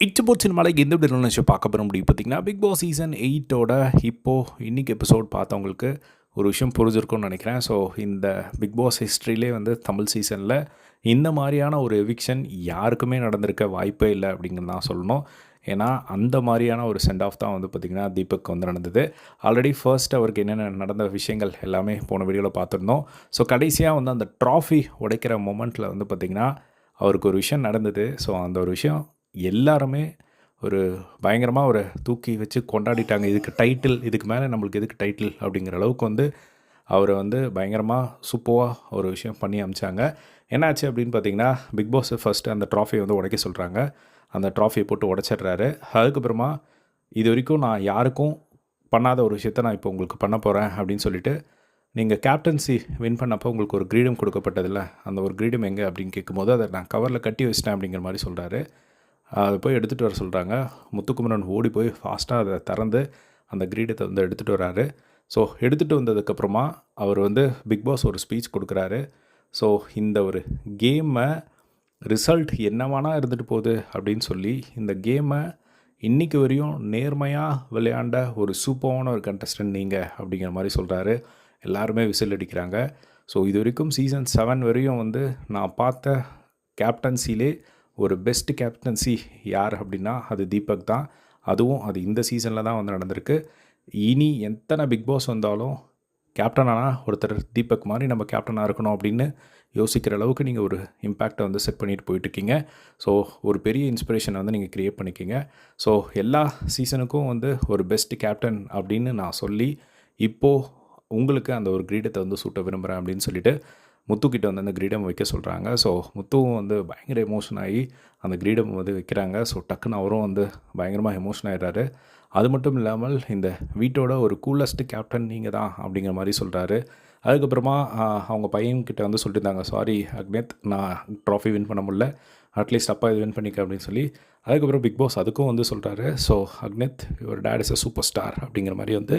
இச்சபோட் சினிமாவில் எந்த விட நினச்சி பார்க்க போகிற முடியும் பார்த்திங்கன்னா பிக் பாஸ் சீசன் 8ஓட இப்போது இன்றைக்கி எபிசோட் பார்த்தவங்களுக்கு ஒரு விஷயம் புரிஞ்சிருக்கும்னு நினைக்கிறேன். ஸோ இந்த பிக் பாஸ் ஹிஸ்ட்ரியிலே வந்து தமிழ் சீசனில் இந்த மாதிரியான ஒரு எவிக்ஷன் யாருக்குமே நடந்திருக்க வாய்ப்பே இல்லை அப்படிங்கிறது தான் சொல்லணும். ஏன்னா அந்த மாதிரியான ஒரு சென்ட் ஆஃப் தான் வந்து பார்த்திங்கன்னா தீபக் வந்து நடந்தது. ஆல்ரெடி ஃபர்ஸ்ட் அவருக்கு என்னென்ன நடந்த விஷயங்கள் எல்லாமே போன வீடியோவில் பார்த்துருந்தோம். ஸோ கடைசியாக வந்து அந்த ட்ராஃபி உடைக்கிற மொமெண்ட்டில் வந்து பார்த்திங்கன்னா அவருக்கு ஒரு விஷயம் நடந்தது. ஸோ அந்த ஒரு விஷயம் எல்லாருமே ஒரு பயங்கரமாக ஒரு தூக்கி வச்சு கொண்டாடிட்டாங்க. இதுக்கு மேலே நம்மளுக்கு எதுக்கு டைட்டில் அப்படிங்கிற அளவுக்கு வந்து அவரை வந்து பயங்கரமாக சூப்பராக ஒரு விஷயம் பண்ணி அமிச்சாங்க. என்னாச்சு அப்படின்னு பார்த்தீங்கன்னா, பிக் பாஸ் ஃபஸ்ட்டு அந்த ட்ராஃபியை வந்து உடைக்க சொல்கிறாங்க. அந்த ட்ராஃபியை போட்டு உடச்சிட்றாரு. அதுக்கப்புறமா இது வரைக்கும் நான் யாருக்கும் பண்ணாத ஒரு விஷயத்த நான் இப்போ உங்களுக்கு பண்ண போகிறேன் அப்படின்னு சொல்லிட்டு, நீங்கள் கேப்டன்சி வின் பண்ணப்போ உங்களுக்கு ஒரு கிரீடம் கொடுக்கப்பட்டதில்ல, அந்த ஒரு கிரீடம் எங்கே அப்படின்னு கேட்கும்போது அதை நான் கவரில் கட்டி வச்சிட்டேன் அப்படிங்கிற மாதிரி சொல்கிறாரு. அதை போய் எடுத்துகிட்டு வர சொல்கிறாங்க. முத்துக்குமரன் ஓடி போய் ஃபாஸ்ட்டாக அதை திறந்து அந்த கிரீடத்தை வந்து எடுத்துகிட்டு வராரு. ஸோ எடுத்துகிட்டு வந்ததுக்கப்புறமா அவர் வந்து பிக் பாஸ் ஒரு ஸ்பீச் கொடுக்குறாரு. ஸோ இந்த ஒரு கேமை ரிசல்ட் என்னவானா இருந்துட்டு போகுது அப்படின்னு சொல்லி இந்த கேமை இன்றைக்கி வரையும் நேர்மையாக விளையாண்ட ஒரு சூப்பரான ஒரு கண்டஸ்டன்ட் நீங்கள் அப்படிங்கிற மாதிரி சொல்கிறாரு. எல்லாருமே விசில் அடிக்கிறாங்க. ஸோ இது வரைக்கும் சீசன் 7 வரையும் வந்து நான் பார்த்த கேப்டன்சிலே ஒரு பெஸ்ட் கேப்டன்சி யார் அப்படின்னா அது தீபக் தான். அதுவும் அது இந்த சீசனில் தான் வந்து நடந்திருக்கு. இனி எத்தனை பிக் பாஸ் வந்தாலும் கேப்டனானா ஒருத்தர் தீபக் மாதிரி நம்ம கேப்டனாக இருக்கணும் அப்படின்னு யோசிக்கிற அளவுக்கு நீங்கள் ஒரு இம்பேக்டை வந்து செட் பண்ணிட்டு போயிட்டுருக்கீங்க. ஸோ ஒரு பெரிய இன்ஸ்பிரேஷனை வந்து நீங்கள் க்ரியேட் பண்ணிக்கிங்க. ஸோ எல்லா சீசனுக்கும் வந்து ஒரு பெஸ்ட் கேப்டன் அப்படின்னு நான் சொல்லி இப்போது உங்களுக்கு அந்த ஒரு கிரீடத்தை வந்து சூட்ட விரும்புகிறேன் அப்படின்னு சொல்லிட்டு முத்துக்கிட்ட வந்து அந்த கிரீடம் வைக்க சொல்கிறாங்க. ஸோ முத்துவும் வந்து பயங்கர எமோஷன் ஆகி அந்த கிரீடம் வந்து வைக்கிறாங்க. ஸோ டக்குன்னு அவரும் வந்து பயங்கரமாக எமோஷன் ஆகிடுறாரு. அது மட்டும் இல்லாமல் இந்த வீட்டோட ஒரு கூலஸ்ட் கேப்டன் நீங்கள் தான் அப்படிங்கிற மாதிரி சொல்கிறாரு. அதுக்கப்புறமா அவங்க பையன்கிட்ட வந்து சொல்லியிருந்தாங்க, சாரி அக்னேத், நான் ட்ராஃபி வின் பண்ண முடியல, அட்லீஸ்ட் அப்பா இது வின் பண்ணிக்க அப்படின்னு சொல்லி. அதுக்கப்புறம் பிக் பாஸ் அதுக்கும் வந்து சொல்கிறாரு, ஸோ அக்னேத் your dad is a superstar அப்படிங்கிற மாதிரி வந்து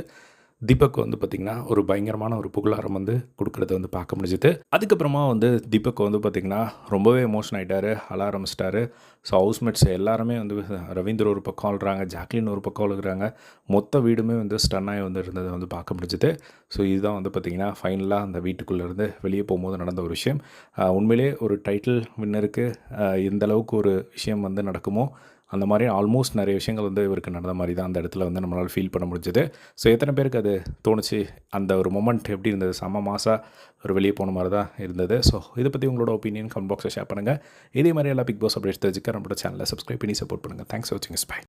தீபக் வந்து பார்த்திங்கன்னா ஒரு பயங்கரமான ஒரு புகழாரம் வந்து கொடுக்குறத வந்து பார்க்க முடிஞ்சுது. அதுக்கப்புறமா வந்து தீபக் வந்து பார்த்திங்கன்னா ரொம்பவே எமோஷன் ஆகிட்டார், அழ ஆரம்பிச்சிட்டாரு. ஸோ ஹவுஸ்மேட்ஸ் எல்லாருமே வந்து ரவீந்தர் ஒரு பக்கம் அழுறாங்க, ஜாக்லின் ஒரு பக்கம் அழுகிறாங்க. மொத்த வீடுமே வந்து ஸ்டன்னாகி வந்து இருந்ததை வந்து பார்க்க முடிஞ்சுது. ஸோ இதுதான் வந்து பார்த்திங்கன்னா ஃபைனலாக அந்த வீட்டுக்குள்ளேருந்து வெளியே போகும்போது நடந்த ஒரு விஷயம். உண்மையிலே ஒரு டைட்டில் வின்னருக்கு எந்த அளவுக்கு ஒரு விஷயம் வந்து நடக்குமோ அந்த மாதிரி ஆல்மோஸ்ட் நிறைய விஷயங்கள் வந்து இவருக்கு நடந்த மாதிரி தான் அந்த இடத்துல வந்து நம்மளால் ஃபீல் பண்ண முடிஞ்சது. ஸோ எத்தனை பேருக்கு அது தோணுச்சு, அந்த ஒரு மொமெண்ட் எப்படி இருந்தது, செம்ம மாசாக ஒரு வெளியே போன மாதிரி தான் இருந்தது. ஸோ இதை பற்றி உங்களோட ஒப்பீனியன் கமெண்ட் பாக்ஸில் ஷேர் பண்ணுங்கள். இதே மாதிரி எல்லாம் பிக் பாஸ் அப்டேட்ஸ் தெரிஞ்சுக்க நம்மளோட சேனலை சப்ஸ்கிரைப் பண்ணி சப்போர்ட் பண்ணுங்கள். தேங்க்ஸ் ஃபார் வாட்சிங். பை.